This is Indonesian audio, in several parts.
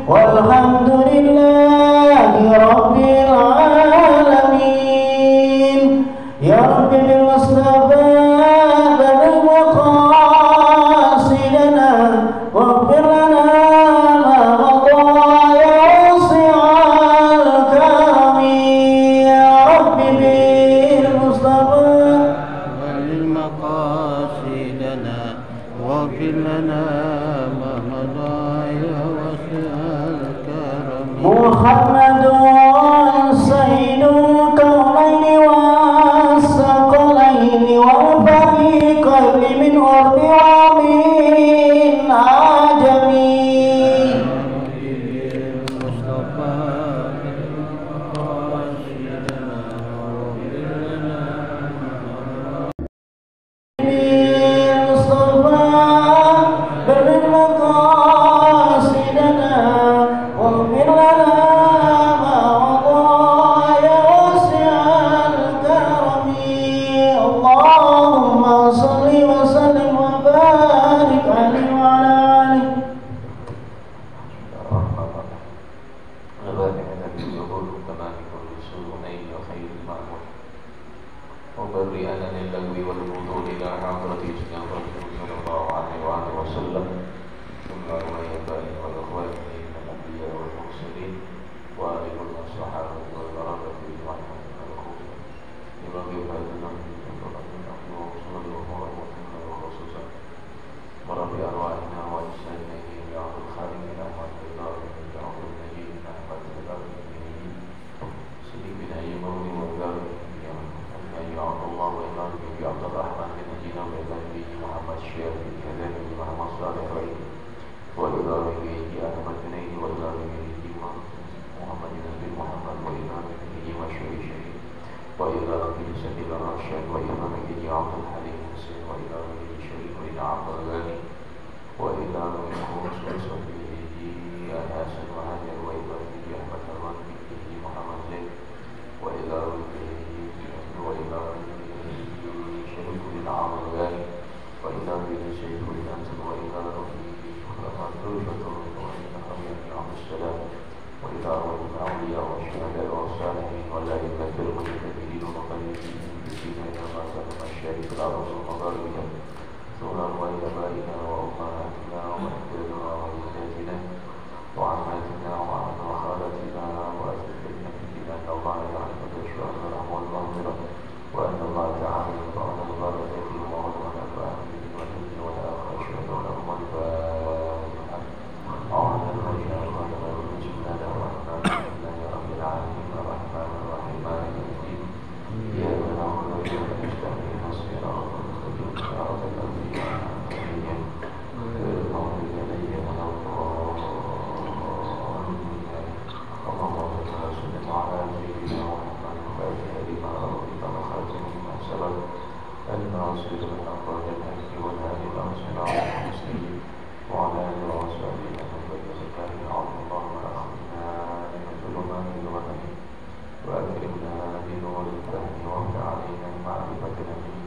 والحمد لله رب العالمين يا رب بالمصطفى بلغ مقاصدنا واغفر لنا ما مضى يا واسع الكرم يا رب بالمصطفى بلغ مقاصدنا واغفر لنا ما مضى يا واسع الكرم محمد سيد الكونين والثقلين والفريقين من أرض ومن عجم المصطفى مقاصدنا واغفر لنا بالمصطفى بلغ مقاصدنا واغفر لنا ما مضى يا واسع الكرم اللهم صل وسلم وبارك عليه وعلى آله وبرئنا للغو والبطول إلى حضرة سيدنا رسول صلى الله عليه وآله وسلم ثم الآباء والأخوات من الأنبياء والمرسلين وآل الصحابة والبركة أجمعين لربي فاتنا وخصوصا ورب أرواحنا وأجسادنا يا عبد الخالقين أحمد الله يا عبد النجيب أحمد الله سيدنا يمون والدار يا عبد الله وإمام يا عبد الرحمن بن نجينا وإمام محمد الشافعي كذلك محمد صالح وإمام أحمد بن نجي وإمام محمد بن محمد وإمام بن مشهور وإمام بن سبيل الرشاد وإمام بن عبد الحليم حسين وإمام بن شريف بن عبد الغني وإمام بن خصوص بن الحسن وهاجر وإمام بن أحمد الرمي بن محمد زيد وإمام وإمام شريف بن عبد الغني وإمام بن سيد بن أنس وإمام عبد السلام وإمام الأولياء والشهداء والصالحين والأئمة المجتهدين ومقلدين بسيما ما كان مشارق الأرض ومغاربها ثم وآبائنا وأمهاتنا وأجدادنا وأجدادنا وعماتنا وعمات وخالاتنا وأجدادنا بنا أن الله يعلم تشفى الرحمة والمغفرة وأن الله تعالى يطعن البركة في الموت والأفعال والإذن والآخر أشهد أن الله الفاتحة أعوذ بالله من الشيطان الرجيم بسم الله الرحمن الرحيم يا رب العالمين الرحمن الرحيم مالك يوم الدين إياك نعبد وإياك نستعين اهدنا الصراط المستقيم صراط الذين أنعمت عليهم غير المغضوب عليهم ولا الضالين اللهم صل وسلم على سيدنا محمد الفاتح لما أغلق والخاتم لما سبق الناصر بالحق والهدي والهادي إلى صراط المستقيم وعلى آله وصحبه وسلم اللهم أخرجنا من ظلمات الوهم وأكرمنا بنور الفهم وافتح علينا بمعرفة العلم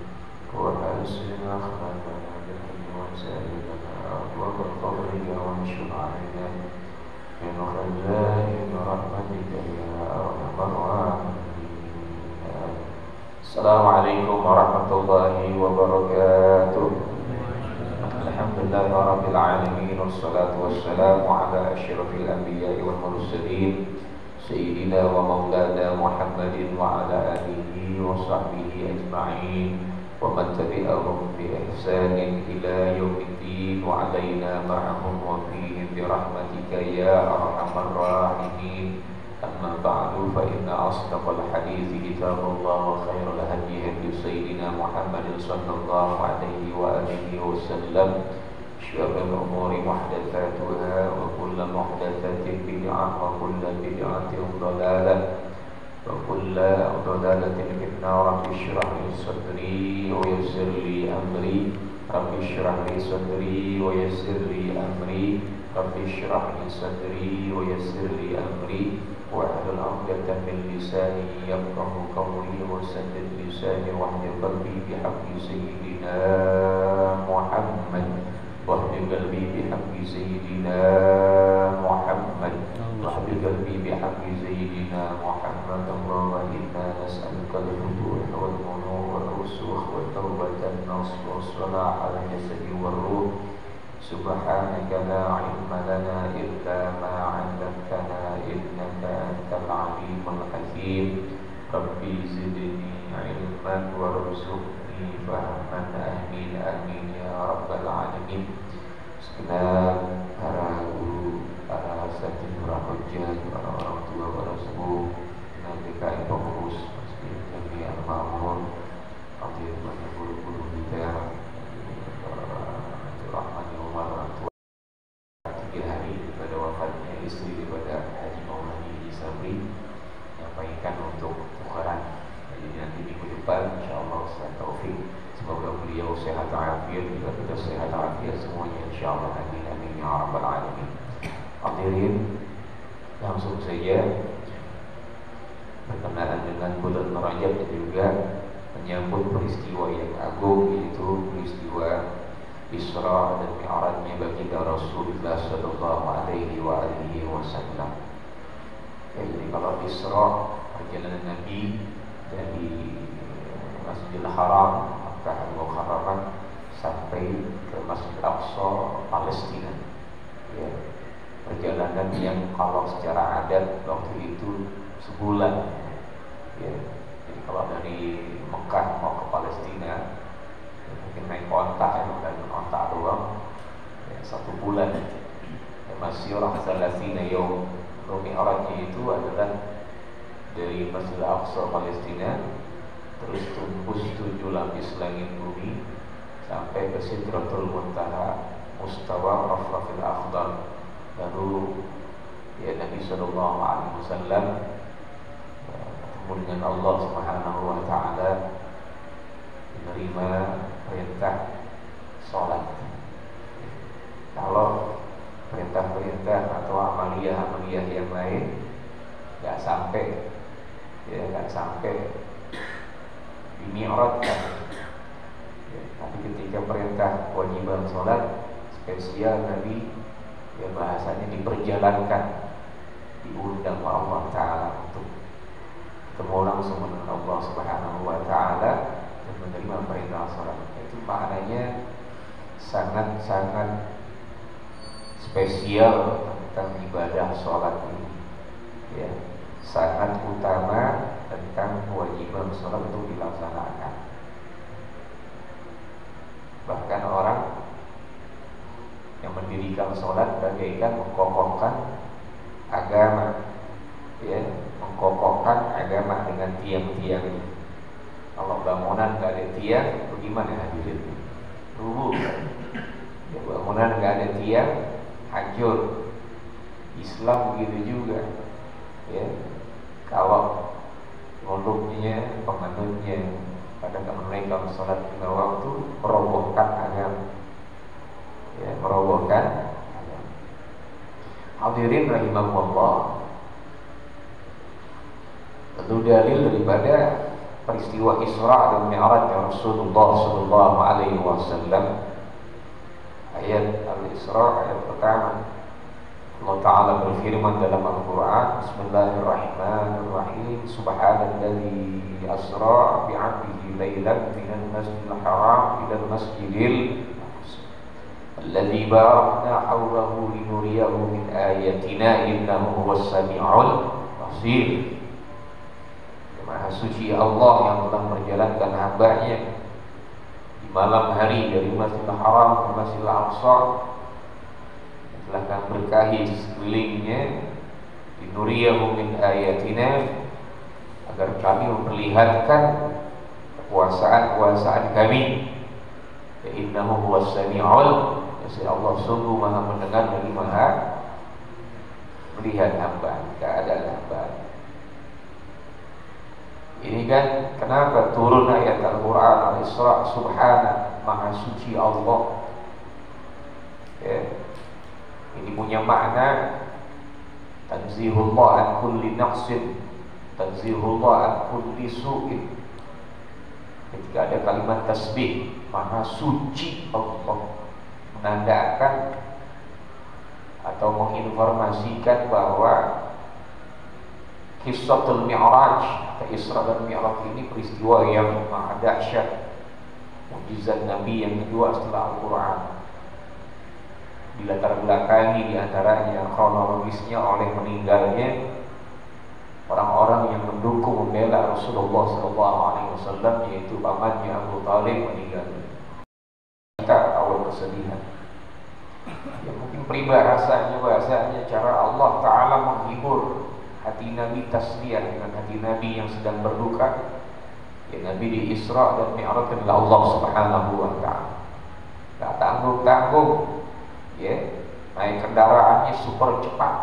وحسن أخلاقنا بالحلم وسائلنا أبواب الفضل وانشر علينا من خزائن رحمتك يا أرحم الراحمين. السلام عليكم ورحمة الله وبركاته. Alhamdulillah rabbil alamin wassalatu wassalamu ala asyrafil anbiya'i wal mursalin sayyidina wa maulana Muhammadin wa ala alihi wa sahbihi ajma'in wa man tabi'ahum bi ihsanin ila yaumiddin wa alaina ma'ahum wa fihim bi rahmatika ya arhamar rahimin. Amma ba'du fa inna asdaqal hadithi kitabullah wa khairul hadi hadi sayyidina Muhammadin sallallahu alaihi wa alihi wa sallam. Syarrul umuri muhdatsatuha wa kullu muhdatsatin bid'ah wa kullu bid'atin dhalalah wa kullu dhalalatin fin nar. Rabbi shrah li sadri wa yassir li amri. Rabbi shrah li sadri wa yassir li amri. Rabbi shrah li sadri wa yassir li amri. واحلل عقدة من لساني يفقه قولي وسدد لساني واهد قلبي بحق سيدنا محمد واهد قلبي بحق سيدنا محمد واحلل قلبي بحق سيدنا محمد اللهم إنا نسألك الفتوح والبنور والرسوخ والتوبة النصح والصلاح على الجسد والروح. سبحانك لا علم لنا إلا ما علمتنا إنك أنت العليم الحكيم. ربي زدني علما وارزقني فهما آمين آمين يا رب العالمين. Segenap para guru, para asatidz, para hujjah, para orang tua, para sepuh, dan DKI pengurus Masjid Jami Al-Ma'mun, hadirin banyak guru-guru kita, Rahman Umar, orang tua 3 hari pada wafatnya istri daripada Haji Maulani Sabri, menyampaikan untuk tukaran. Jadi nanti minggu depan insyaallah saya taufik, semoga beliau sehat walafiat, juga kita sehat walafiat semuanya insyaallah. Amin amin ya rabbal alamin. Hadirin, langsung saja berkenaan dengan bulan Rajab dan juga menyambut peristiwa yang agung, yaitu peristiwa Isra dan Mi'rajnya baginda Rasulullah sallallahu alaihi wasallam. Ya, jadi kalau Isra, perjalanan Nabi dari Masjidil Haram Makkah Al-Mukarramah sampai ke Masjid Aqsa Palestina. Ya, perjalanan yang kalau secara adat waktu itu sebulan. Ya, jadi kalau dari Mekah mau ke Palestina ya, mungkin naik onta ya, bukan onta doang ya, 1 bulan ya, masih orang salasina yaum. Mi'rajnya itu adalah dari Masjid Aqsa Palestina terus tembus 7 lapis langit bumi sampai ke Sidratul Muntaha, mustawa Rafrafil Akhdar. Lalu ya Nabi sallallahu alaihi wasallam ketemu dengan Allah Subhanahu wa taala, menerima perintah salat. Kalau perintah-perintah atau amaliyah-amaliyah yang lain enggak sampai di Mi'raj kan. Ya, tapi ketika perintah kewajiban salat spesial Nabi ya bahasanya diperjalankan, diundang oleh Allah Ta'ala untuk ketemu langsung dengan Allah Subhanahu wa Ta'ala dan menerima perintah salat. Itu maknanya sangat-sangat spesial tentang ibadah salat ini. Ya, sangat utama tentang kewajiban salat untuk dilaksanakan. Bahkan orang yang mendirikan salat bagaikan mengkokohkan agama, ya, mengkokohkan agama dengan tiang-tiang. Kalau bangunan nggak ada tiang, bagaimana hadirin? Rubuh. Ya, bangunan nggak ada tiang, hancur. Islam begitu juga. Ya, kalau muluknya, penganutnya pada menunaikan salat lima waktu, merobohkan agama. Ya, merobohkan. Hadirin rahimahullah, tentu dalil daripada peristiwa Isra dan Mi'raj Rasulullah sallallahu alaihi wasallam. Ayat Al-Isra, ayat pertama, Allah Ta'ala berfirman dalam Al-Quran, Bismillahirrahmanirrahim, Subhanalladzi asra bi'abdihi laylan minal masjidil haram ilal masjidil alladzi barakna hawlahu linuriyahu min ayatina innahu huwas sami'ul basir. Maha suci Allah yang telah menjalankan hambanya di malam hari dari Masjidil Haram ke Masjidil Aqsa, telah kami berkahi sekelilingnya, linuriyahu min ayatina, agar kami memperlihatkan kekuasaan kami. Ya innahu huwas sami'ul, ya Allah sungguh maha mendengar lagi maha melihat hamba, keadaan hamba. Ini kan kenapa turun ayat Al-Quran Al-Isra, Subhana, maha suci Allah. Ya, ini punya makna tanzihullah an kulli naqsin, tanzihullah an kulli su'in. Ketika ada kalimat tasbih, maha suci Allah, menandakan atau menginformasikan bahwa Qissatul Mi'raj atau Isra dan Mi'raj ini peristiwa yang maha dahsyat, mukjizat Nabi yang kedua setelah Al-Quran. Dilatar belakangi diantaranya kronologisnya oleh meninggalnya orang-orang yang mendukung membela Rasulullah SAW, yaitu pamannya Abu Talib meninggal. Kita awal kesedihan. Ya mungkin bahasanya cara Allah Ta'ala menghibur hati Nabi, tasliyah dengan hati Nabi yang sedang berduka. Ya Nabi di Isra dan Mi'raj oleh Allah Subhanahu wa Ta'ala. Gak tanggung-tanggung, ya, naik kendaraannya super cepat,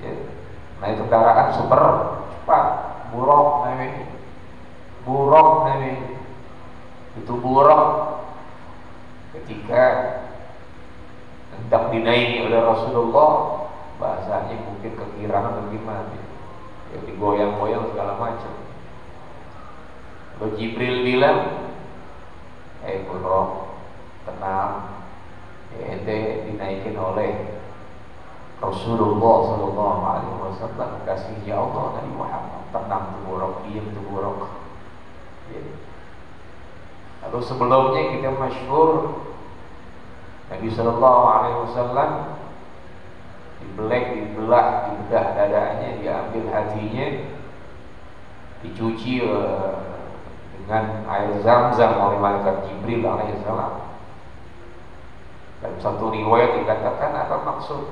ya, naik kendaraan super cepat, buruk Nabi, itu buruk ketika hendak dinaiki oleh Rasulullah, bahasanya mungkin kekirangan bagaimana, ya digoyang-goyang segala macam. Lalu Jibril bilang, buruk, tenang, ya, ente dinaikin oleh Rasulullah SAW, kasih ya Allah Nabi Muhammad, tenang tu buruk, diam tu buruk, ya. Lalu sebelumnya kita masyhur Nabi SAW dibelah, dibedah dadanya, diambil hatinya, dicuci dengan air Zam-Zam oleh malaikat Jibril alaihissalam. Dalam satu riwayat dikatakan apa maksud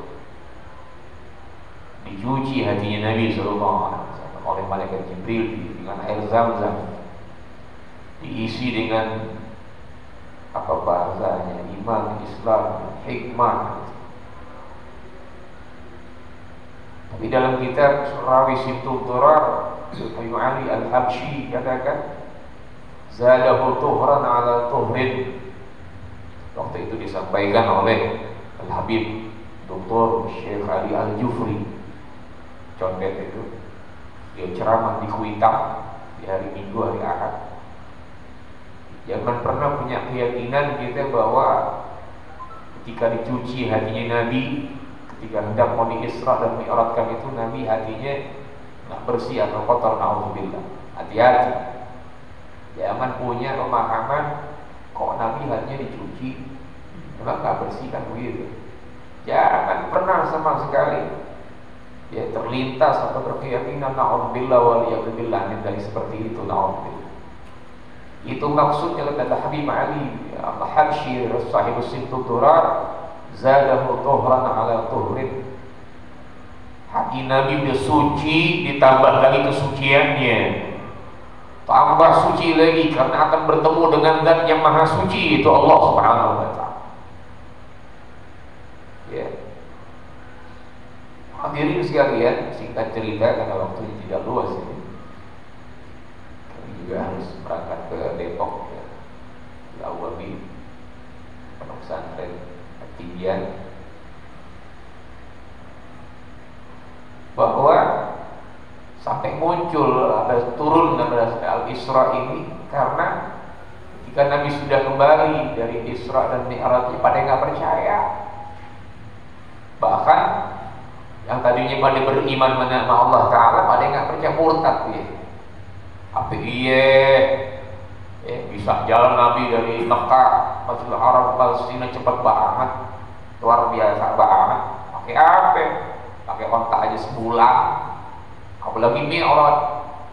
dicuci hatinya Nabi SAW oleh malaikat Jibril dengan air Zam-Zam, diisi dengan apa bahasanya, iman, Islam, hikmah. Tapi dalam kitab Rawi Sintul Durar, Abu Ali Al-Habsyi katakan, zadahu tuhran ala tuhrin. Waktu itu disampaikan oleh Al-Habib Dr. Syekh Ali Al-Jufri, condet itu. Dia ceramah di Kuitang di hari Minggu, hari Ahad. Jangan pernah punya keyakinan kita bahwa ketika dicuci hatinya Nabi, ketika hendak mau di-Isra dan Mi'rajkan itu, Nabi hatinya nggak bersih atau kotor, na'udzubillah. Hati-hati. Jangan punya pemahaman kok Nabi hatinya dicuci, memang nggak bersih, kan begitu. Jangan pernah sama sekali ya terlintas atau berkeyakinan na'udzubillah waliyadzubillah dari seperti itu, na'udzubillah. Itu maksudnya kata Habib Ali Al-Habsyi Sahibus Sintul Durar, zadahu tuhran ala tuhrin. Hati Nabi udah suci, ditambah lagi kesuciannya, tambah suci lagi karena akan bertemu dengan Zat yang maha suci, itu Allah Subhanahu wa Ta'ala. Ya, hadirin sekalian, singkat cerita karena waktunya tidak luas ini, kami juga harus berangkat ke Depok, ya, Lawabi, Pondok Pesantren Tibian, bahwa sampai muncul ada turun pada Al-Isra ini karena ketika Nabi sudah kembali dari Isra dan Mi'raj, pada nggak percaya. Bahkan yang tadinya pada beriman sama Allah Ta'ala, pada nggak percaya, murtad dia. Apa bisa jalan Nabi dari Mekah, Masjidil Haram, Palestina cepat banget, luar biasa banget. Pakai apa? Pakai ontak aja sebulan, apalagi Mi'raj.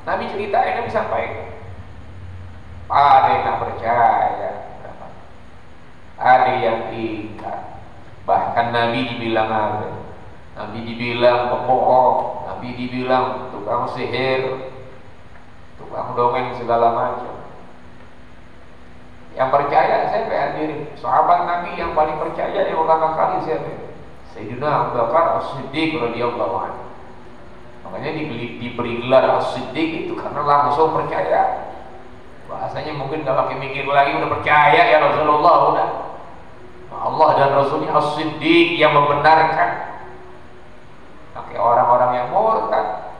Nabi ceritain, Nabi sampaikan. Ada yang tak percaya, ada yang ikat. Bahkan Nabi dibilang apa? Nabi dibilang pembohong, Nabi dibilang tukang sihir, tukang dongeng segala macam. Yang percaya siapa? Hadirin, sahabat Nabi yang paling percaya yang pertama kali siapa? Sayyidina Abu Bakar As-Siddiq radhiyallahu anhu. Makanya diberi gelar As-Siddiq itu karena langsung percaya. Bahasanya mungkin gak pakai mikir lagi, udah percaya ya Rasulullah, udah. Allah dan Rasulnya As-Siddiq yang membenarkan. Pakai orang-orang yang murtad,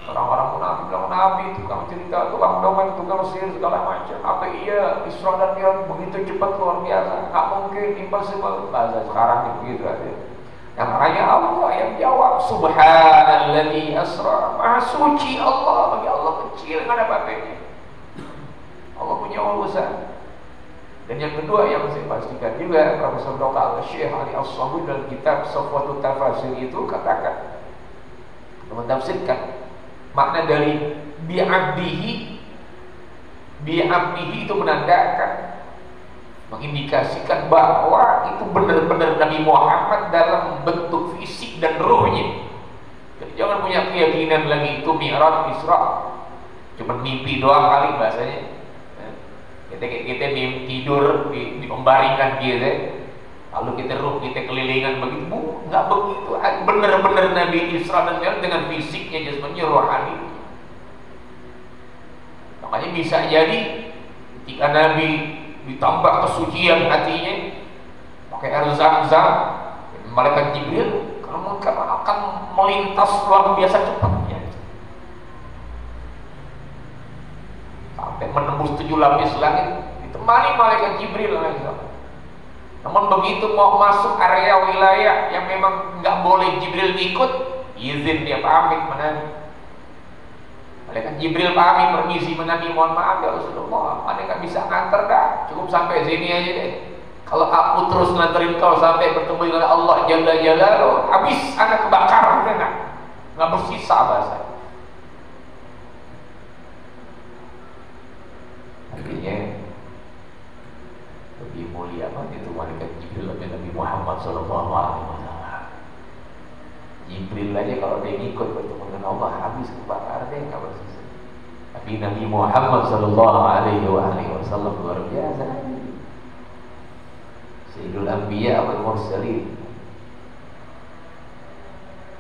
orang-orang munafik bilang Nabi tukang cerita, tukang dongeng, tukang sihir segala macam. Apa iya Isra dan Mi'raj begitu cepat luar biasa? Nggak mungkin, impossible. Bahasa sekarang begitu aja. Namanya Allah yang jawab. Subhanalladzi asra. Maha suci Allah. Bagi Allah kecil, nggak ada apa-apanya. Allah punya urusan. Dan yang kedua yang saya pastikan juga, Profesor Dr. Syekh Ali As-Sabuni dalam kitab Safwatul Tafasir itu katakan, mentafsirkan makna dari bi'abdihi itu menandakan, mengindikasikan bahwa itu benar-benar Nabi Muhammad dalam bentuk fisik dan ruhnya. Jadi jangan punya keyakinan lagi itu Mi'raj Isra cuma mimpi doang kali bahasanya. Kita tidur di pembaringan gitu, lalu kita kita kelilingan begitu. Nggak begitu. Benar-benar Nabi Isra dan Mi'raj dengan fisiknya, jasmaninya, rohani. Makanya bisa jadi ketika Nabi ditambah kesucian hatinya pakai air Zam-Zam, malaikat Jibril akan melintas luar biasa cepatnya sampai menembus 7 lapis langit, ditemani malaikat Jibril. Namun begitu mau masuk area wilayah yang memang nggak boleh Jibril ikut, izin dia pamit menanti. Malaikat Jibril pamit permisi menanti, mohon maaf ya Rasulullah, anda nggak bisa nganter dah, cukup sampai sini aja deh. Kalau aku terus nganterin kau sampai bertemu dengan Allah Jalla Jalaluhu, habis anak kebakaran, udah nggak bersisa bahasa. Artinya lebih mulia apa itu malaikat Jibril lebih Nabi Muhammad Sallallahu Alaihi Wasallam. Jibril aja kalau dia ikut bertemu dengan Allah habis kebakaran dia nggak bersisa. Tapi Nabi Muhammad Sallallahu Alaihi Wasallam luar biasa. Sayyidul Anbiya wal Mursalin.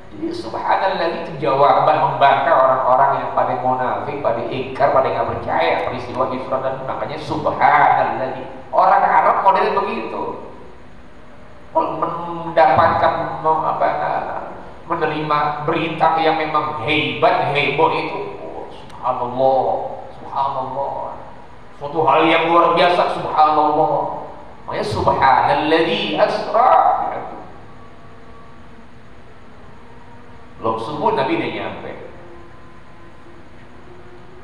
Jadi subhanallah itu jawaban membantah orang-orang yang pada munafik, pada ingkar, pada nggak percaya peristiwa Isra dan makanya subhanallah. Orang Arab modelnya begitu. Mendapatkan menerima berita yang memang hebat, heboh itu, subhanallah, subhanallah. Suatu hal yang luar biasa, subhanallah. Makanya subhanalladzi asra. Belum subuh Nabi udah nyampe.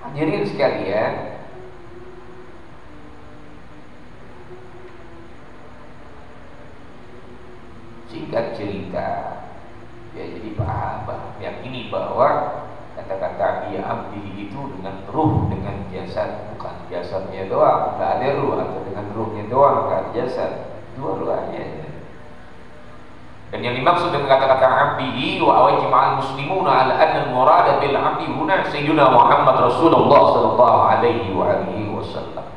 Hadirin sekalian, singkat cerita, ya jadi paham yakini bahwa kata-kata dia abdi itu dengan ruh, dengan jasad, bukan jasadnya doang, nggak ada ruh, atau dengan ruhnya doang, nggak jasad, dua-duanya. Dan yang dimaksud dengan kata-kata abdi wa awajma'al muslimuna ala anna al-murada bil abdi huna sayyidina Muhammad Rasulullah sallallahu alaihi wasallam.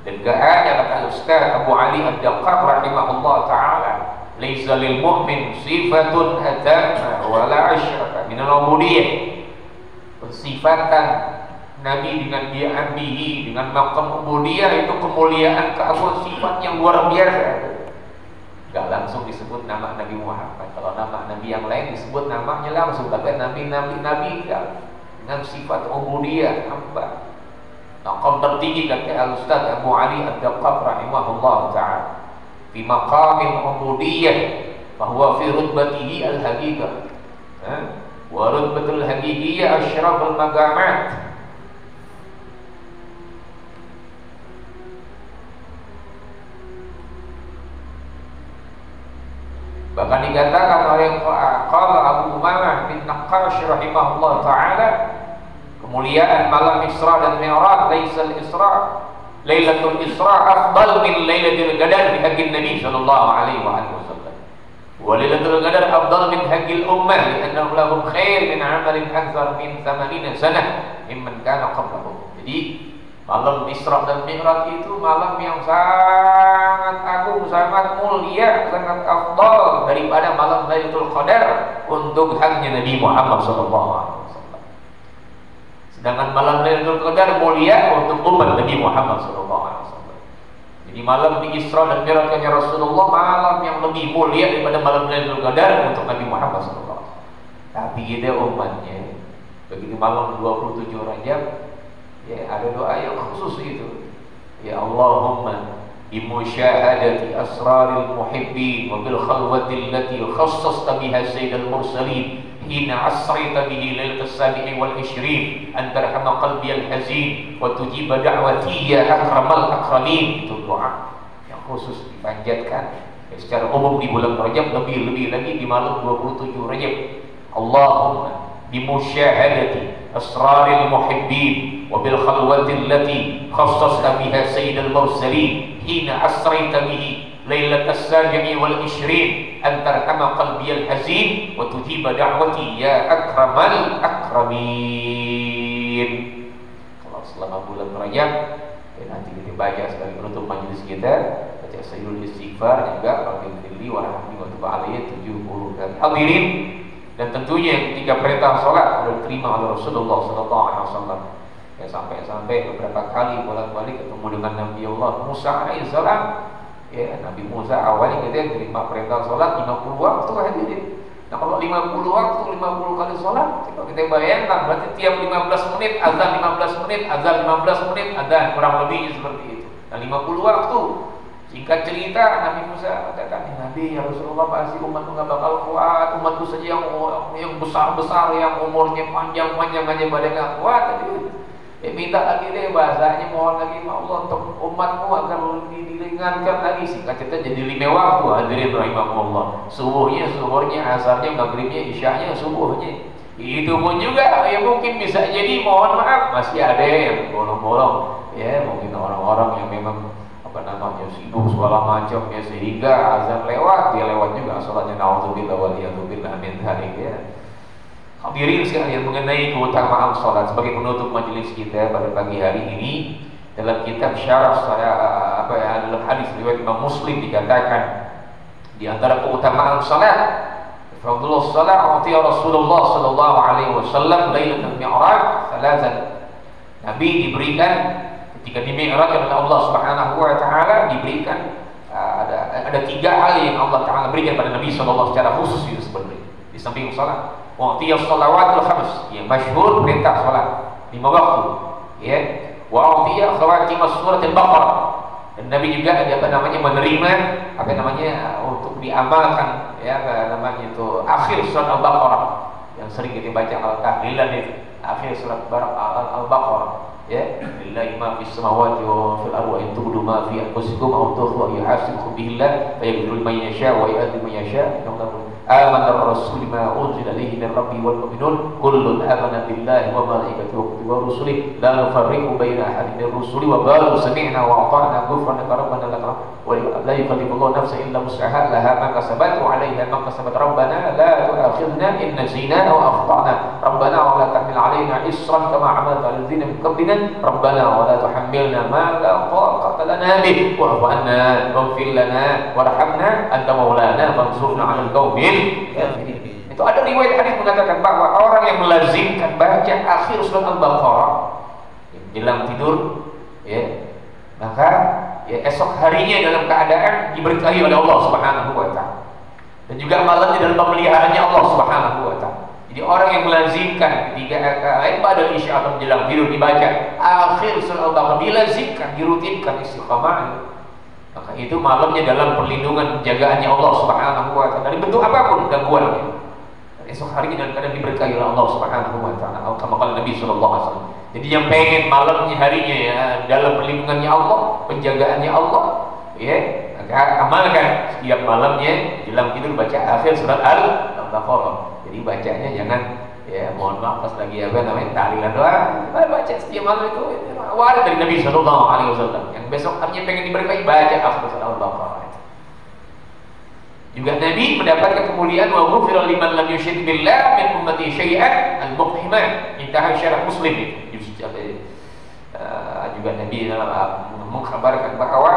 Dan gak hanya kata Ustaz Abu Ali Ad-Daqqaq rahimahullah ta'ala, laisa lil mu'min sifatun hatamma wala asyraka min al-ubudiyah. Persifatan Nabi dengan dia abdihi, dengan maqam ubudiyah itu kemuliaan, keagungan, sifat yang luar biasa. Gak langsung disebut nama Nabi Muhammad. Kalau nama Nabi yang lain disebut namanya langsung, tapi Nabi dengan sifat ubudiyah, hamba. Maqam tertinggi kata Al-Ustaz Abu Ali Ad-Daqqaq rahimahullah ta'ala fi maqamil ubudiyah bahwa fi rutbatihi al-haqiqah wa rutbatul haqiqiyah asyraful maqamat. Bahkan dikatakan oleh qala Abu Umamah bin Naqqash rahimahullah ta'ala, kemuliaan malam Isra dan Mi'raj, laisal Isra, Lailatul Isra afdal min Lailatul Qadar bi haqqin Nabi sallallahu alaihi wasallam. Wa Lailatul Qadar afdal min haqqil ummah li'annahu lahum khair min 'amalin akthar min 80 sanah mimman kana qablahum. Jadi malam Isra dan Mi'raj itu malam yang sangat agung, sangat mulia, sangat afdal daripada malam Lailatul Qadar untuk haknya Nabi Muhammad sallallahu alaihi wasallam. Sedangkan malam Lailatul Qadar mulia untuk umat Nabi Muhammad sallallahu alaihi wasallam. Jadi malam di Isra dan Mi'rajnya Rasulullah malam yang lebih mulia daripada malam Lailatul Qadar untuk Nabi Muhammad sallallahu alaihi wasallam. Tapi kita umatnya begitu malam 27 Rajab, ya ada doa yang khusus itu. Ya Allahumma بمشاهدة أسرار المحبين وبالخلوة التي خصصت بها سيد المرسلين حين عصرت به ليلة 27 أن ترحم قلبي الحزين وتجيب دعوتي يا أكرم الأكرمين. Itu doa yang khusus dipanjatkan secara umum di bulan Rajab, lebih lagi di malam 27 Rajab. Allahumma bimusyahadati asraril muhibbin wa bil khalwati allati khassasta biha sayyidal mursalin hina asraita bihi lailatas sabi'i wal 20 an tarhama qalbiyal hazin wa tujiba da'wati ya akramal akramin. Kalau selama bulan Rajab nanti kita baca sebagai penutup majelis kita, baca sayyidul istighfar juga Rabbil wa rahmi wa tub alayhi 70 kali. Hadirin, dan tentunya ketika perintah salat sudah diterima oleh Rasulullah sallallahu alaihi wasallam. Ya, sampai beberapa kali bolak-balik ketemu dengan Nabi Allah Musa alaihissalam. Ya, Nabi Musa awalnya kita terima perintah salat 50 waktu hadirin. Nah, kalau 50 waktu 50 kali salat, kalau kita bayangkan berarti tiap 15 menit azan, 15 menit azan, 15 menit azan, kurang lebihnya seperti itu. Nah, 50 waktu. Singkat cerita, Nabi Musa katakan, Nabi, ya Rasulullah, pasti umatku nggak bakal kuat. Umatku saja yang besar-besar, yang umurnya panjang-panjang aja pada nggak kuat. Jadi, minta lagi deh bahasanya, mohon lagi sama Allah untuk umatmu agar lebih diringankan lagi. Singkat cerita jadi 5 waktu hadirin rahimahumullah. Zuhurnya, asarnya, maghribnya, isyanya, subuhnya. Itu pun juga ya mungkin bisa jadi, mohon maaf, masih ada yang bolong-bolong. Ya, mungkin orang-orang yang memang sibuk segala macam ya, sehingga azan lewat, dia lewat juga salatnya, naudzubillah waliyadzubillah min dzalik ya. Hadirin sekalian, mengenai keutamaan salat sebagai penutup majelis kita pada pagi hari ini, dalam kitab syarah dalam hadis riwayat Imam Muslim dikatakan di antara keutamaan salat, fadlus salat atiya Rasulullah sallallahu alaihi wasallam lailatul mi'raj thalathan. Nabi diberikan ketika di Mi'raj oleh Allah Subhanahu wa taala, diberikan ada 3 hal yang Allah taala berikan pada Nabi sallallahu secara khusus itu sebenarnya. Di samping salat, wa'tiyas shalawatul khams, yang masyhur perintah salat 5 waktu, ya. Wa'tiya khawatimas suratul Baqarah. Dan Nabi juga menerima untuk diamalkan ya itu akhir surat Al-Baqarah yang sering kita baca al-tahlilan itu, akhir surat Al-Baqarah. Ya, lillahi ma fis samawati wa fil ardi wa in tubdu ma fi anfusikum aw tukhfu yuhasibkum bihi Allah fa yaghfiru liman yasha wa yu'adhibu man yasha. Amana ar-rasul ma unzila ilayhi min rabbi wal mu'minun kullun amana billahi wa malaikatihi wa kutubihi wa rusulihi la nufarriqu baina ahadin min rusuli wa qalu sami'na wa ata'na ghufranaka rabbana wa la yukallifu Allahu nafsan illa wus'aha laha ma kasabat wa 'alayha ma kasabat rabbana la tu'akhidhna in nasina aw akhtana rabbana wa la tahmil 'alaina isran kama 'amalta 'alal ladzina min qablina rabbana wa la tuhammilna ma la taqata lana bih wa'fu 'anna waghfir lana warhamna anta maulana fansurna 'alal qaumil. Itu ada riwayat hadis mengatakan bahwa orang yang melazimkan baca akhir surat Al-Baqarah dalam tidur, ya, maka ya esok harinya dalam keadaan diberkahi oleh Allah Subhanahu wa taala. Dan juga malamnya dalam pemeliharaannya Allah Subhanahu wa taala. Jadi orang yang melazimkan ketika pada isya atau menjelang tidur dibaca akhir surat Al-Baqarah, dilazimkan, dirutinkan istiqamah, maka itu malamnya dalam perlindungan penjagaannya Allah Subhanahu wa taala dari bentuk apapun gangguannya. Dan esok harinya dalam keadaan diberkahi oleh Allah Subhanahu wa taala. Kama qala Nabi sallallahu alaihi wasallam. Jadi yang pengen malamnya harinya ya dalam perlindungannya Allah, penjagaannya Allah, ya, maka amalkan setiap malamnya dalam tidur baca akhir surat Al-Baqarah. Jadi bacanya jangan ya, mohon maaf pas lagi tahlilan doang, baca setiap malam itu waris dari Nabi sallallahu alaihi wasallam. Yang besok harinya pengen diberkahi baca akhir surat Al-Baqarah. Juga Nabi mendapatkan kemuliaan wa ghufira liman lam yusyrik billah min ummati syai'an al-muqhiman. Intaha syarah Muslim. Juga Nabi mengkabarkan bahwa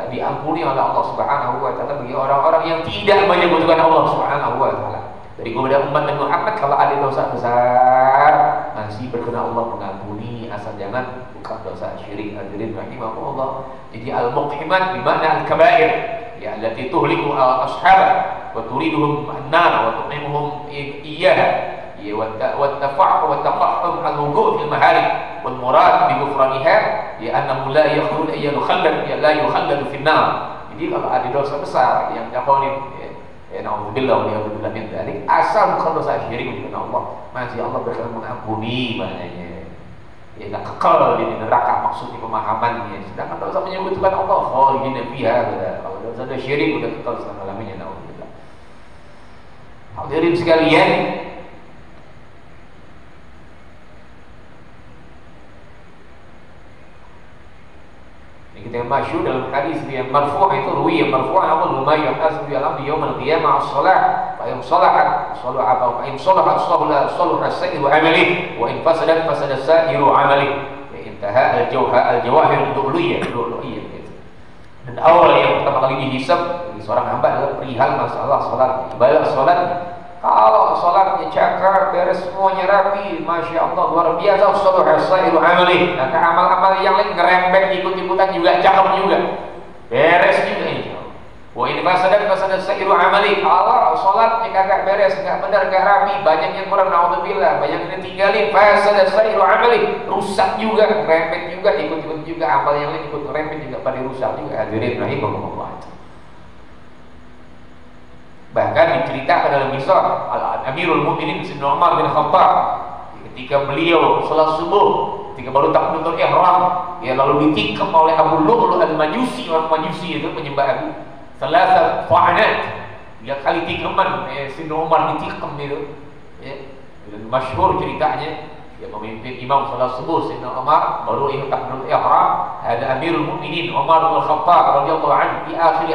diampuni oleh Allah Subhanahu wa taala bagi orang-orang yang tidak menyebutkan Allah Subhanahu wa taala. Dari kepada umat Nabi Muhammad, kalau ada dosa besar masih berkenan Allah mengampuni, asal jangan bukan dosa syirik. Hadirin rahimahullah. Jadi al-muqhimat bermakna al-kabair, ya, allati tuhliku ashab wa turiduhum an-nar wa tuqimuhum iyyaha, ya, wa tafahhum al-wuqu' fil maharib. wal murad bi ghufraniha ya annahu la yukhalladu fi an-nar. Jadi kalau ada dosa besar yang diampuni, naudzubillah wa na'udzubillah min dzalik, asal bukan dosa syirik dengan Allah, masih Allah bakal mengampuni maknanya. Ya enggak kekal di neraka, maksudnya pemahamannya. Sedangkan dosa menyebutkan Allah khalidina fiha, kalau dosa syirik udah kekal selama-lamanya, naudzubillah. Hadirin sekalian, kita yang masyhur dalam hadis yang marfu' itu ruwi marfu' awal ma yuhasabu al-abdu yawm al-qiyamah as-salah fa in salahat salaha fa in salahat salaha sa'iru amali wa in fasadat fasada sa'iru amali. Intaha al-jawahir al-lu'lu'iyah. Dan awal yang pertama kali dihisab bagi seorang hamba adalah perihal masalah salat, ibadah salat. Kalau salatnya cakar, beres semuanya rapi, masya Allah luar biasa, salaha sa'iru amali. Maka amal-amal yang lain ngerembek ikut-ikutan juga cakep juga, beres juga ini. Wa in fasadat sa'iru amali. Kalau salatnya kagak beres, enggak benar, enggak rapi, banyak yang kurang, naudzubillah, banyak yang ditinggalin, fasadat sa'iru amali, rusak juga, ngerembek juga, ikut-ikut juga, amal yang lain ikut ngerembek juga, pada rusak juga. Hadirin rahimakumullah. Bahkan diceritakan dalam kisah Amirul Mukminin Sayyidina Umar bin Khattab ketika beliau salat subuh, ketika baru takbiratul ihram, ya lalu ditikam oleh Abu Lu'lu' al-Majusi, orang Majusi itu penyembah Abu. Salasa fa'anat, 3 kali tikaman Sayyidina Umar ditikam itu. Ya, dan masyhur ceritanya, dia memimpin imam salat subuh Sayyidina Umar, baru ikut takbiratul ihram, ada Amirul Mukminin Umar bin Khattab radhiyallahu anhu di akhir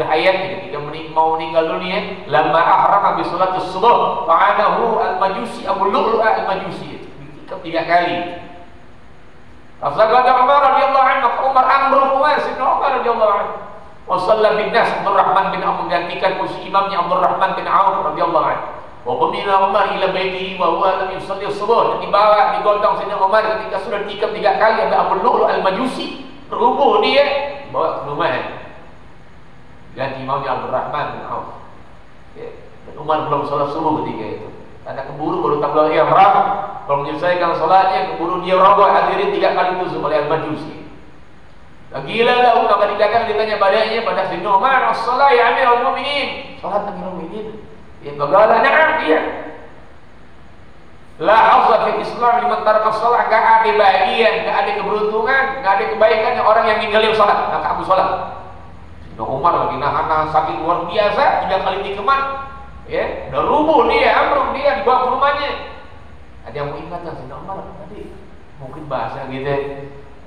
hayatnya ketika mau meninggal dunia, lamma ahrama bi salatus subuh fa'anahu al-Majusi Abu Lu'lu' al-Majusi, ditikam 3 kali. Fasaqada Umar radhiyallahu anhu, Umar amru Sayyidina Umar radhiyallahu anhu. Wa shalla bin nas Abdurrahman bin Auf, menggantikan posisi imamnya Abdurrahman bin Auf radhiyallahu anhu. Wa qamila Umar ila baitihi wa huwa lam yusalli subuh, dan dibawa digotong Sayyidina Umar ketika sudah ditikam 3 kali ada Abu Lu'lu' al-Majusi, rubuh dia, bawa ke rumahnya. Ganti imamnya Abdurrahman bin Auf. Ya. Dan Umar belum sholat subuh ketika itu, karena keburu baru takbiratul ihram, belum menyelesaikan sholatnya, keburu dia roboh, hadirin 3 kali tusuk oleh al-Majusi. Gila lah, maka dikatakan, ditanya padanya pada Sayyidina Umar, as-salah ya Amirul Mukminin, sholat Amirul Mukminin. Ya bagala na'am dia. La hazza fil Islam liman taraka shalah, enggak ada bagian, enggak ada keberuntungan, enggak ada kebaikannya orang yang ninggalin salat, enggak kabul salat. Sayyidina Umar lagi nahan sakit luar biasa, 3 kali tikaman, ya, udah rubuh dia, amruk dia, dibawa ke rumahnya. Ada yang mau ingatkan Sayyidina Umar tadi, mungkin bahasa gitu,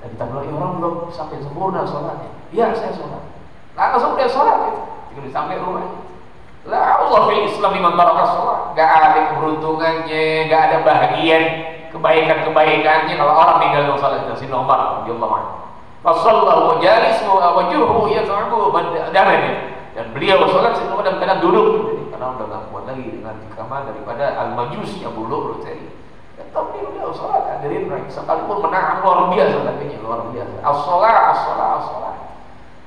dan takbiratul ihram belum sampai sempurna salatnya. Iya, saya salat. Langsung dia salat gitu. Ketika sampai rumahnya. La Allah fil Islam liman taraka shalah, enggak ada keberuntungannya, enggak ada bahagian kebaikan-kebaikannya kalau orang meninggalkan salat. Sayyidina Umar radhiyallahu anhu. Fasallahu jalis wa wajhuhu yas'abu badamani, dan beliau salat Sayyidina Umar dalam keadaan duduk karena udah enggak kuat lagi dengan tikaman daripada al-Majusi Abu Lu'lu' tadi. Tapi beliau salat, hadirin sekalipun menahan luar biasa, tapi luar biasa. As-shalah.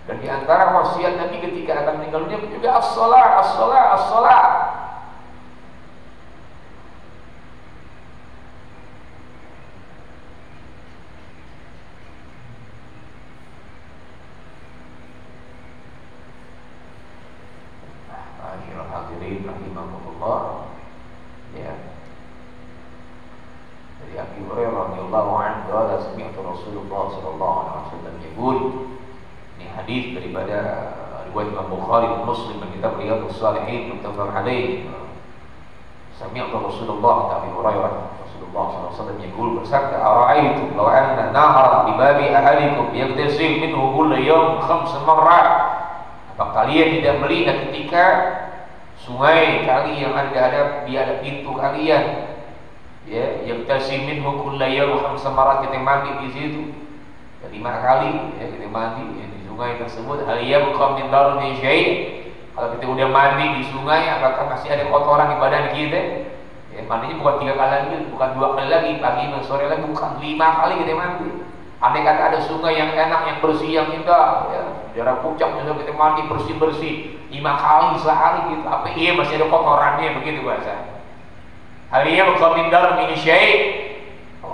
Dan di antara wasiat Nabi ketika akan meninggal dunia juga as-shalah. Ma'asyiral hadirin rahimakumullah. Ya. Dari Abi Hurairah radhiyallahu anhu, qala sami'tu Rasulullah sallallahu alaihi wasallam yaqul, hadis daripada riwayat Imam Bukhari dan Muslim dan kitab Riyadhus Shalihin muttafaq alaih. Sami'tu Rasulullah Abi Hurairah Rasulullah SAW yaqul, bersabda, ara'aitum law anna nahran bi babi ahadikum yaghtasil minhu kullu yawm 5 marrat. Apa kalian tidak melihat ketika sungai kali yang ada di ada pintu kalian, ya, yaghtasil minhu kullu yawm 5 marrat, kita mandi di situ 5 kali, ya, kita mandi ya, di sungai tersebut. Hal yabqa min darni syai', kalau kita udah mandi di sungai, apakah masih ada kotoran di badan kita? Ya, mandinya bukan 3 kali lagi, bukan 2 kali lagi, pagi dan sore lagi, bukan 5 kali kita mandi. Andai kata ada sungai yang enak, yang bersih, yang indah, ya, daerah puncak misalnya kita mandi bersih-bersih 5 kali sehari gitu, apa iya masih ada kotorannya, begitu bahasa. Hal yabqa min darni syai', kalau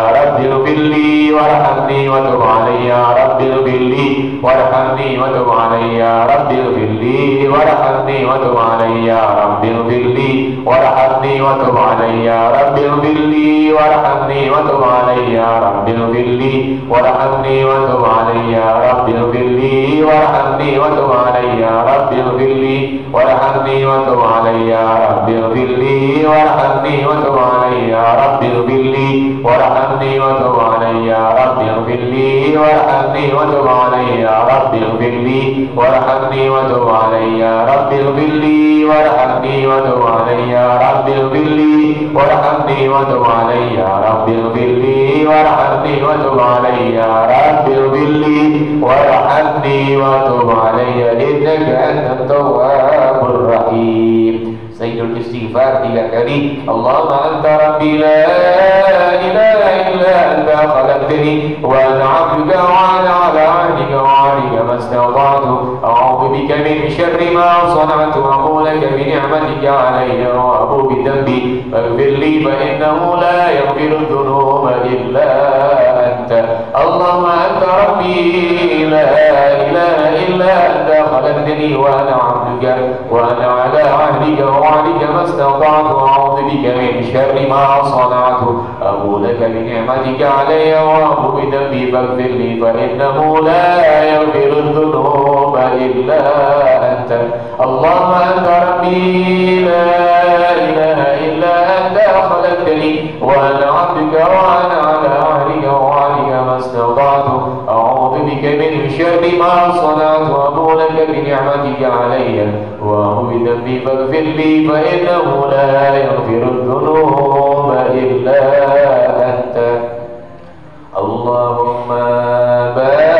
رب اغفر لي وارحمني وتب علي يا رب اغفر لي وارحمني وتب علي يا رب اغفر لي وارحمني وتب علي يا رب اغفر لي وارحمني وتب علي يا رب اغفر لي وارحمني وتب علي يا رب اغفر لي وارحمني وتب علي يا رب اغفر لي وارحمني وتب علي يا رب اغفر لي وارحمني وتب علي يا رب اغفر لي وارحمني وتب علي يا رب اغفر لي وارحمني وتب علي يا رب اغفر لي وارحمني وتب علي يا رب اغفر لي وارحمني وتب علي يا رب اغفر لي وارحمني وتب علي يا رب اغفر لي وارحمني وتب علي يا رب اغفر لي وارحمني وتب علي يا رب اغفر لي وارحمني وتب علي إنك أنت التواب الرحيم. Sayyidul istighfar 3 kali. Allahumma anta rabbi la ilaha illa anta khalaqtani wa ana 'abduka wa ana 'ala 'ahdika wa 'ahdika mastata'tu a'udzu bika min sharri ma sana'tu wa aqulu laka bi ni'matika 'alayya wa abu bi dhanbi faghfir li fa innahu la yaghfiru dhunuba illa anta. Allahumma anta rabbi la ilaha illa anta khalaqtani wa ana 'abduka wa ana 'ala 'ahdika wa عليك ما استطعت وأعوذ بك من شر ما صنعت أبو لك بنعمتك علي وأبو بذنبي فاغفر لي فإنه لا يغفر الذنوب إلا أنت. اللهم أنت ربي لا إله إلا أنت خلقتني وأنا عبدك وأنا على عهدك ووعدك ما استطعت أعوذ بك من شر ما صنعت وأبو لك بنعمتك علي وأبو بذنبي فاغفر لي فإنه لا يغفر الذنوب إلا أنت. اللهم بارك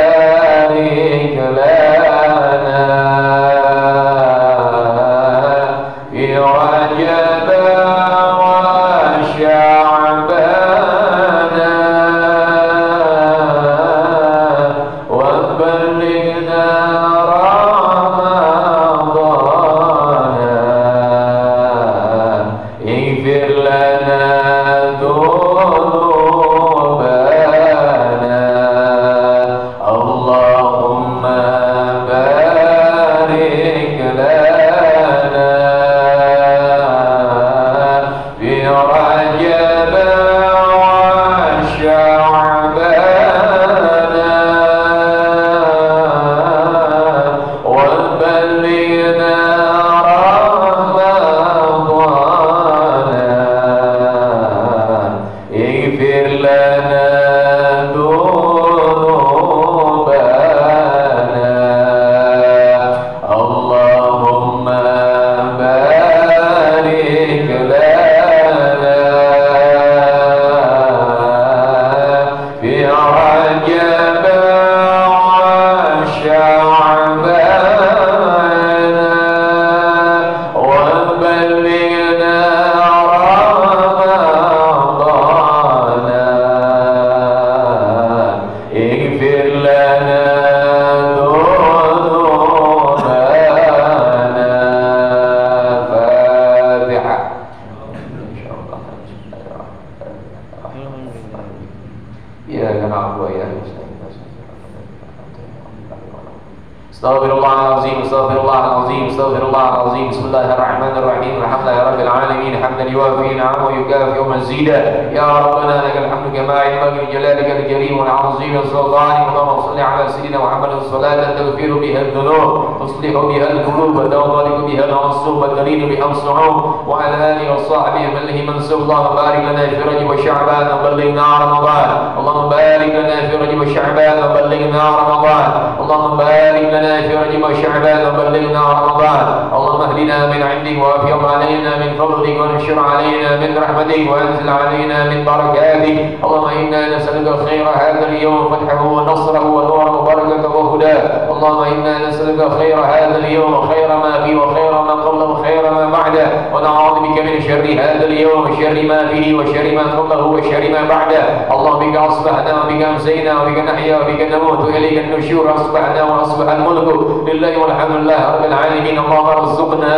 لنا في رجب وشعبان وبلغنا اللهم بارك لنا في رجب وشعبان وبلغنا رمضان. اللهم بارك لنا في رجب وشعبان وبلغنا رمضان. اللهم بارك لنا في رجب وشعبان وبلغنا رمضان. اللهم اهدنا من عندك وافض علينا من فضلك وانشر علينا من رحمتك وانزل علينا من بركاتك. اللهم انا نسالك خير هذا اليوم فتحه ونصره ونوره وبركته وهداه. اللهم انا نسالك خير هذا اليوم وخير ما فيه وخير ما قبله وخير ما بعده ونعوذ بك من شر هذا اليوم وشر ما فيه وشر ما قبله وشر ما بعده. اللهم بك اصبحنا وبك امسينا وبك نحيا وبك نموت واليك النشور. اصبحنا واصبح الملك لله والحمد لله رب العالمين. اللهم ارزقنا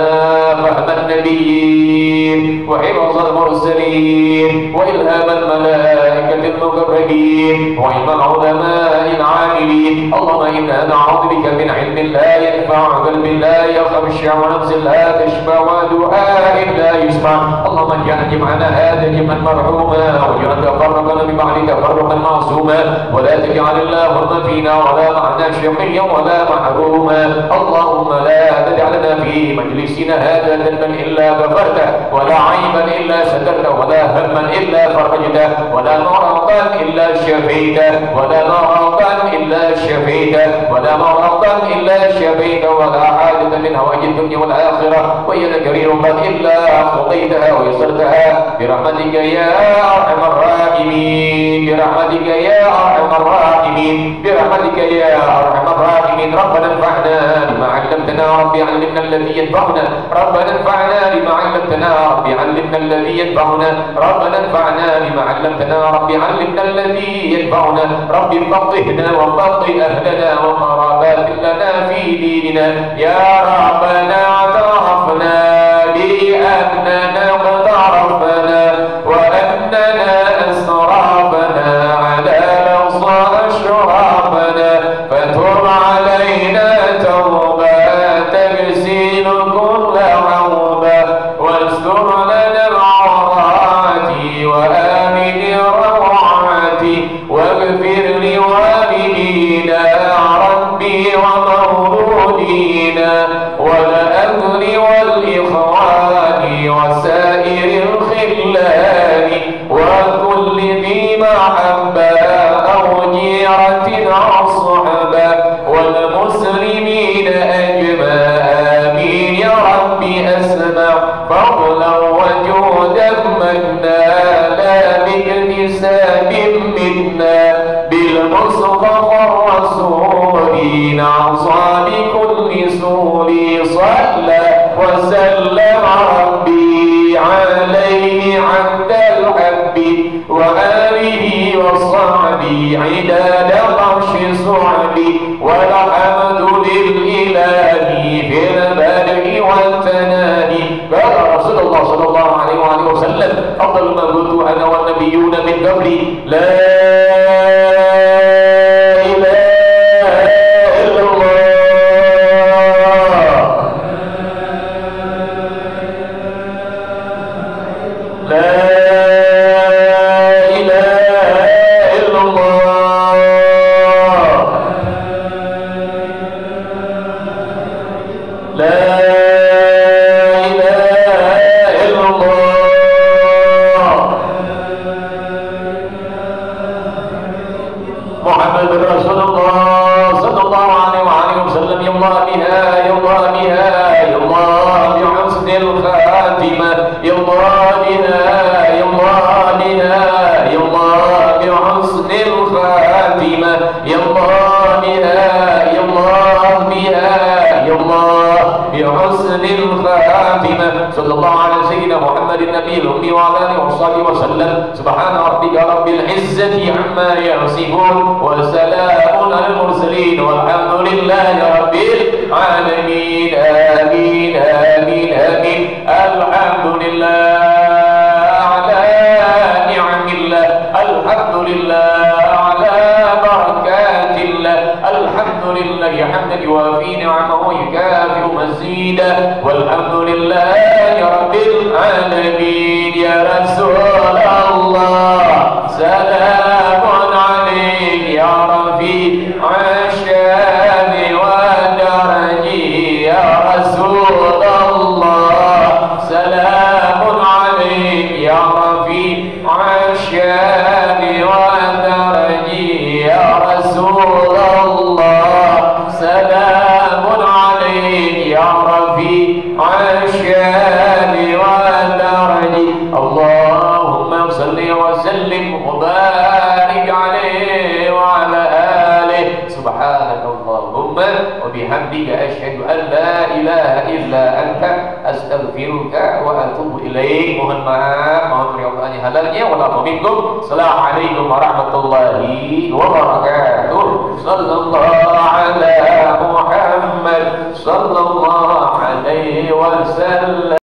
فهم النبيين وحفظ المرسلين والهام الملائكه المقربين الطالبين وعلم العلماء العاملين. اللهم إنا نعوذ بك من علم لا ينفع وقلب لا يخشع ونفس لا تشبع ودعاء لا يسمع. اللهم اجعل جمعنا هذا جمعا مرحوما واجعل تفرقنا من بعد تفرقا معصوما ولا تجعل اللهم فينا ولا معنا شقيا ولا محروما. اللهم لا تدع لنا في مجلسنا هذا ذنبا إلا غفرته ولا عيبا إلا سترته ولا هما إلا فرجته ولا مرضا إلا شفيته ولا مرضا إلا شفيته ولا مرضا إلا شفيته ولا حاجة من هوائج الدنيا والآخرة وهي لك رغبا إلا قضيتها ويسرتها برحمتك يا أرحم الراحمين برحمتك يا أرحم الراحمين برحمتك يا أرحم الراحمين. ربنا انفعنا بما علمتنا ربي علمنا الذي ينفعنا. ربنا انفعنا بما علمتنا ربي علمنا الذي ينفعنا. ربنا انفعنا بما علمتنا ربي علمنا الذي ينفعنا. ربي فقهنا وفقه أهلنا وقرابات لنا في ديننا. يا ربنا اعترفنا بأننا قد عرفنا وأننا أسرافنا على لوصى أشرافنا فتب علينا توبة تغسل كل عوبة واستر لنا العورات وآمن الروعات واغفر لوالدينا ربي ومولودينا والأهل والإخوان وسائر الخلان وكل ذي محبة أو جيرة أو صحبة والمسلمين أجمع. آمين يا ربي أسمع فضلا وجودا منا لا باكتساب منا بالمصطفى الرسول نعصى بكل سور صلى وسلم ربي عليه عند الحب وآله وصحبه عداد قرش صعبي والحمد للإله في البدء والتنادي. قال رسول الله صلى الله عليه وآله وسلم أفضل ما قلت أنا والنبيون من قبلي لا صلى الله على سيدنا محمد النبي الأمي وعلى آله وصحبه وسلم. سبحان ربك رب العزة عما يصفون وسلام على المرسلين والحمد لله رب العالمين. آمين آمين آمين. الحمد لله على نعم الله. الحمد لله على بركات الله. الحمد لله حمدا يوافي نعمه ويكافئ مزيدا. والحمد لله رب العالمين. يا رسول الله سلام عليك يا رفيع الشان والدرج. يا رسول الله سلام عليك يا رفيع الشان والدرج. يا رسول الله سلام عليك يا رفيع الشان والدرج. اللهم صل وسلم وبارك عليه وعلى آله. سبحانك اللهم وبحمدك أشهد أن لا إله إلا أنت أستغفرك وأتوب إليك. Mohon maaf, mohon riwayatnya halalnya. Wassalamualaikum warahmatullahi wabarakatuh. Sallallahu ala Muhammad sallallahu alaihi wasallam.